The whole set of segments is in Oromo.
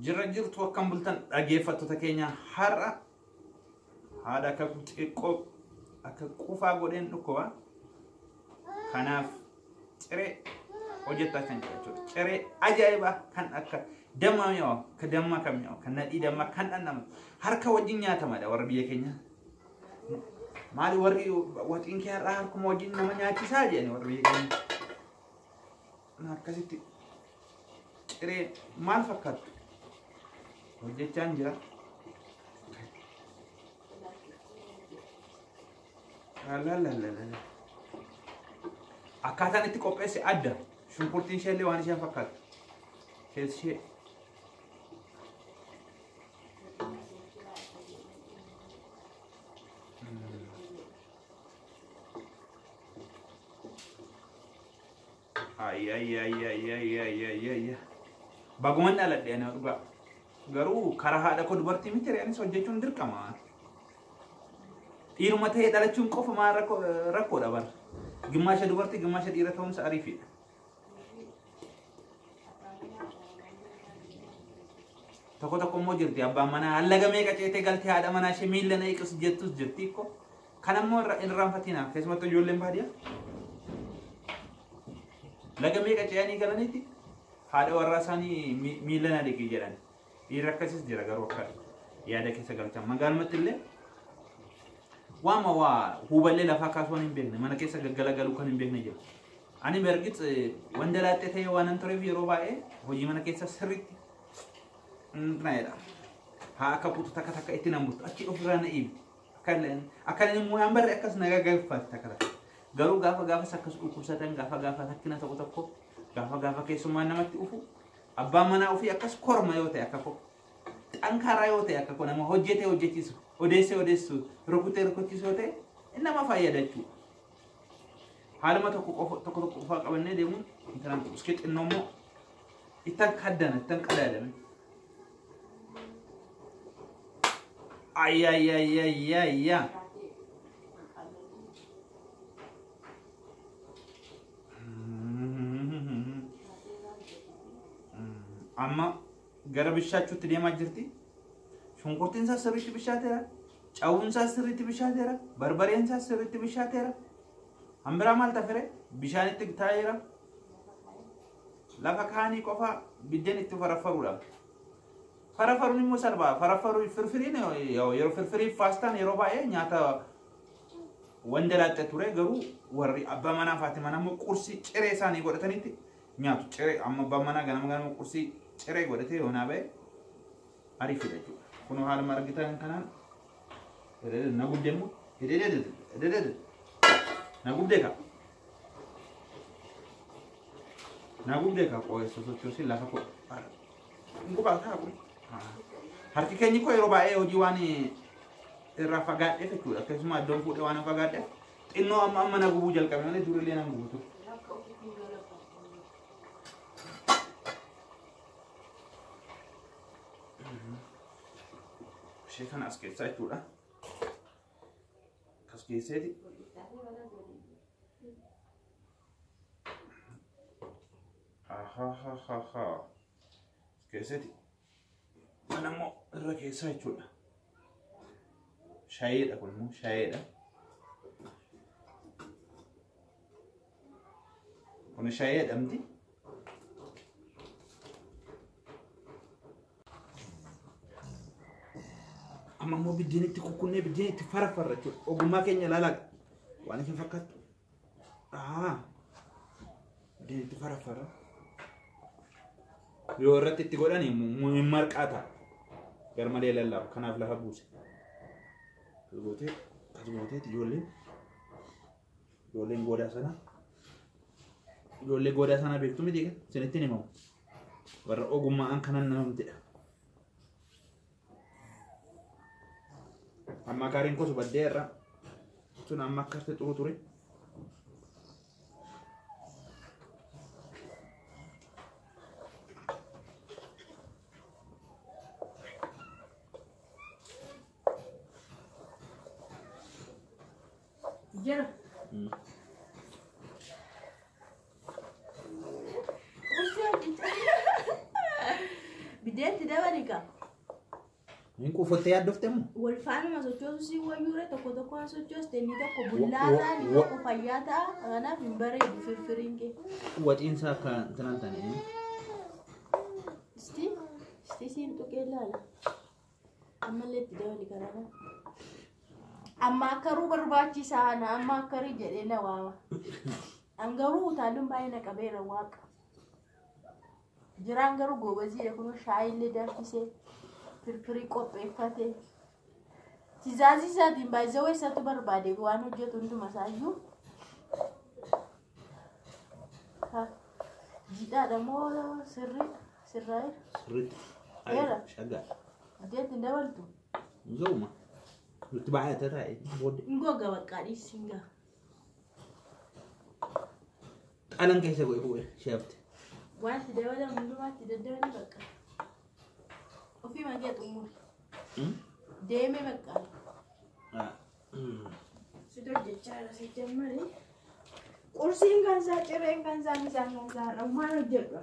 جرجرت وكم بلتن أجيفت تكينيا حرة هذا كقط أكقوفا قدين نكوا كناف ترى وجدت تنجح ترى أجايبه كان دمّا يو كدمّا كم يو كنا إذا ما كان أنا هركا وجينيا تمادا وربيه كينيا مالي وري واتين كيا هركم وجين نمانيا كيساجي يعني وربيه كينيا ناكاسيتي ترى مال فكرت وجه تانجرا لا لا لا لا أكاتان تكوبس أدا شو كورتين شيء واني شيء فكرت شيء ay baguman ala dena uga garu karaha da ko dubarti mitere ani sojjechun dirqama iruma tay dalachun qof ma rako da bar gimasha dubarti gimasha dira tawum sa arifi tako tako mo jirti abba mana allaga me qacete galti hada mana shemille na iqus jettus jirti ko kanamo irran fatina kesmato yollem badiya laga me qacani galaniti هذا وراساني ميلنا دقي جران يركز جرا غروكا يا دك سغلتا مغال متله واما هو بلل فكاسون بيغني من كيس غغلغلو كان بيغني جل اني برغت وندلات تي وان انترفيو روباي هوجي من كيس سريت نايدا ها كبوت تك تك اتنمت اكي اوفرانا ايب اكلن مو امبر اكس نغا غفات تكلا غرو غافا سكس كوساتن غافا تكنا تكو gafa kesuma namatti ufu abba mana ufi akas korma yote akako ankara yote akako nama hojjetisu odeessu rokutisu yote inama fayyadachu halama tokko fa qabanne demu intan uskit innomo itan kaddana itan qadalame ay أما قرب الشاشة تدي ما جرتي شون قرتين ساسرتي بشاتيرا چاون ساسرتي بشاتيرا بربرين ساسرتي بشاتيرا أمبرا مال تفرق بشانت تايرا لا فكاني كوفا بدين فرفرولا فرفروني مسربا فرفرو فرفرين يو فرفري فاستان يروباي نياتا وندلات توري غرو وري أبا منا فاطمة نمو كرسي چريساني غورتانيتي نياتو چري أما بمنا غنم كرسي چري غورتي هنا به عارف ده كونو حال مرغتان كانان نغوب ديمو دد نغوب ديكا كوي سوسوسي لا فكو نغو بالتا كو harti kenyi ko roba e o jiwani rafagat e fetu akesuma don fu de wana fagat inno amma na gubu jal kamane dure le nan gubu شيء أنا أسكت سايت ولا كسكي سيدي ها سكيسيدي أنا مو ركي سايت ولا شايد أقول مو شايد أنا شايد أمدي أما مو بديني تكوني بديني تفرفر أقول ما كني لا لا وأنا كيف فكرت بديني تفرفر يورت تقولني مو مرقاتا غير ما لا لا كان أفلها بوسي كذبوتي تجولين غودا سنا بيكتومي ديك سنتيني مو ور أقول ما أنكنا نمتى أما كارين كوس بديرة تون أما كرت تروتوري جرا Fideet dabalika.Inku fotte yaaddofteemu. Wal faana masochoosu si wayyuure tokko sochooste inni tokko bullaataa inni tokko fayyaa ta'a. Kanaaf hin bareedu firfiriin kee. Waxiinsa akka tanaan ta'anii. Isti siin tuqee laala. Ammallee itti dabali karaana. Amma akkaruu barbaachisaa na amma akkarii jedhee na waama. Angaruu utaaluun baay'ee na qabeera waaqa. Jiraan garuu goobazii kun shaayillee danfisee. Firfirii qopheeffate tizaazii isaatiin baay'ee isatu barbaade waan hojjetu hunduma isaayyuu jidhaadha moo sirriitti shagaa adeetti dabaltu zooma nuti baay'ata taa'e booddee ingooga baqqaadhii singa qalan keessa go'e sheefte wanti dabalamu hundumaatti daddabali bakka. Ofii malee xumur. Deemee bakka. Sidoo jechaadha si jammari. Qursiin kan isaa cireen kan isaa misaan kan isaa dhammaan hojjedhu.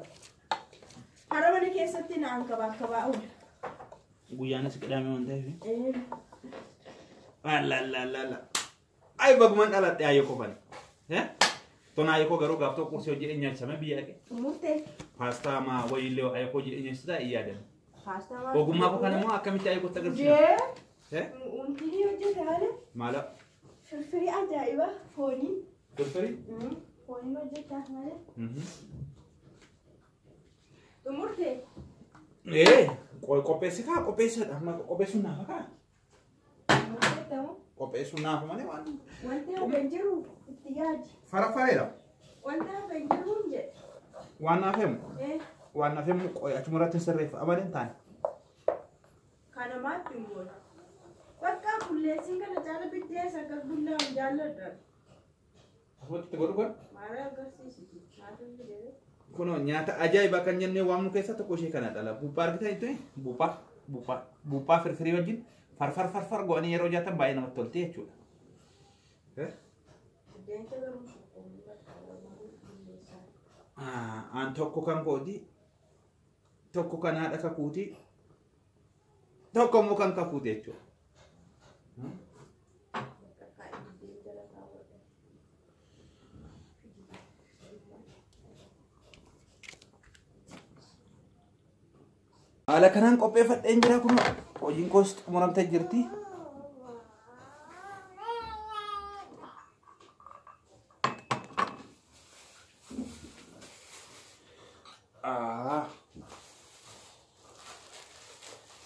Hara mana keessatti naan kabaa oolu. Guyyaanis qidhaame waan ta'eef. Laala. Ay bagumaan dhaladhe ayyoo kofan. Tona ayyoo garuu gaaftoo qursii hojii nyaachisame biyya dhaqe. Murtee. Paastaa maa wayiillee ayyoo hojii nyaachisa iyyaadame. Ogummaa koo kana moo akkamitti ayyuu gotta agarsiisa? Wanti hojjete malee? Maala? Firfirii ajaa'iba foonii. Firfirii? Foonii hojjetaa malee? Xumurtee? Qopheessikaa qopheessadha. Qopheessuun naafa kaa? Hojjetamu? Qopheessuun naafa malee waan? Wanti hafeen jiru itti yaadi. Farafareedha. Wanti hafeen jiru hin jedhe. Waan naafeemu? Waan naafeemu achumarratti sirreef amaleen taane. Kana maatti hin goona. Bakka bulleessiin kana caala biddeessa akka bullaa hin jaalladhan. Asumatti godhu godhu? Maara agarsiisiti. Maatiin fidee. Kunoo nyaata ajaa'ibaa kan jennee waamnu keessaa tokko ishee kana dhala. Buuphaa argitaa jettee buuphaa firfirii wajjin farfar go'anii yeroo jaatan baay'ee namatti tolti jechuudha. An tokko kan kooti tokko kan haadha kakuuti tokko immoo kan kakuuti jechuudha. Haala kanaan qopheeffadheen jira kun hojiin koos xumuramtee jirti.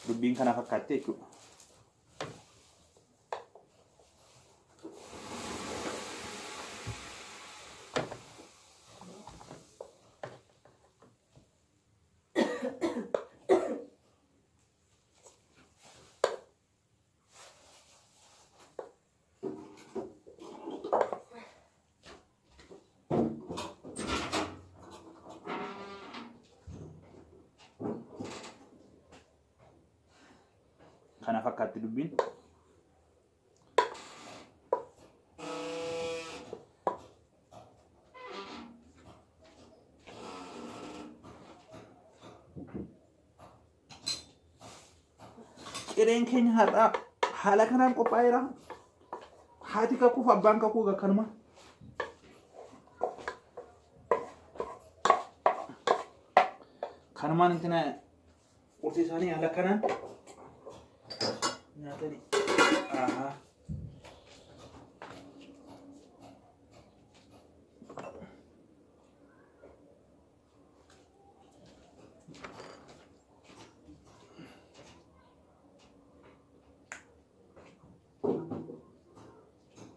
Dubbiin kana fakkaatte jechuudha. Kana fakkaatti dubbiin. Cireen keenya har'aa haala kanaan qophaa'eera. Haati kakuuf abbaan kakuu akkanuma. Kanumaan intina qurxii isaanii haala kanaan nyaatanii.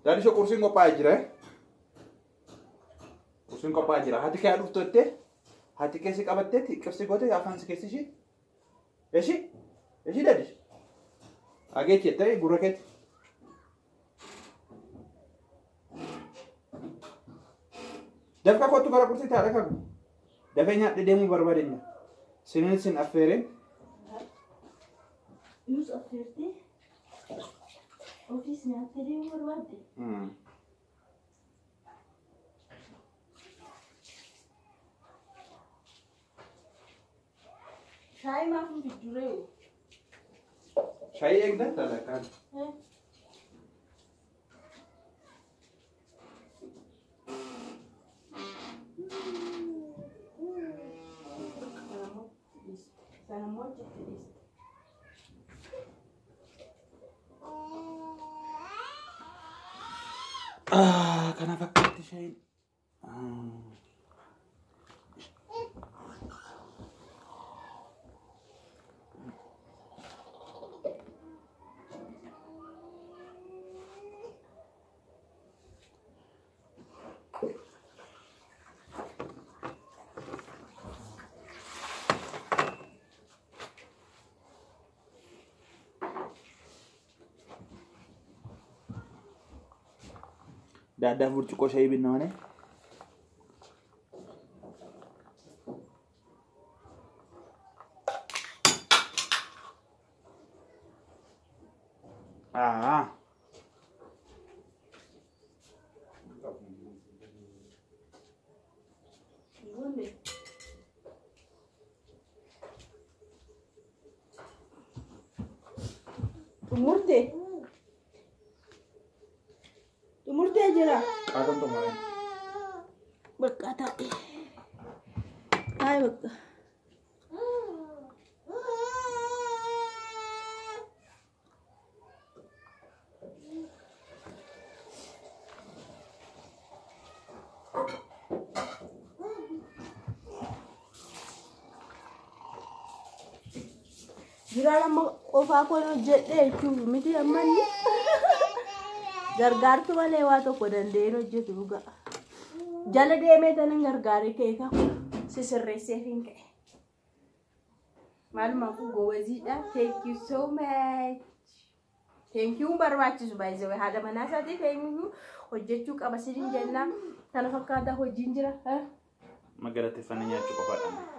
Dari so kursi qophaa'ee jira. Kursiin qophaa'ee jira. Hati kee dhuftotte hati keessi qabatteetti qibsi goote afaan si keessi ishii ishii dadi. Ageechi ta'e gurra keetti. Dafqa kottu gara kursi taadha kagu. Dafee nyaadhe deemuu barbaadenya. Sinin sin affeereen. Nus affeertee. Ofis nyaatee deemuu barbaadde. Shaayii maaf hin fiduree? Shaayii eegdan dalagaan. Kana fakkaatti shayiin. Dadah burcuko shayi binna mana? Umurte aja. Kapan tuh main? Berkata, hai berkata. Jiralah ofa ko no jette tu miti amani. Gargaar tu malee waa tokko danda'ee hojjetu dhugaa. Jala deemee tanan gargaaree ka'e kaku sisirreessee hin ka'e. Maaluma kun gowaziidha. Thank you so much. Thank you barbaachisu baay'ee haadha manaa isaatii ta'ee hojjechuu qaba sidin jennaa kana fakkaata hojiin jira. Magaalatti fana nyaachuu qofaadha.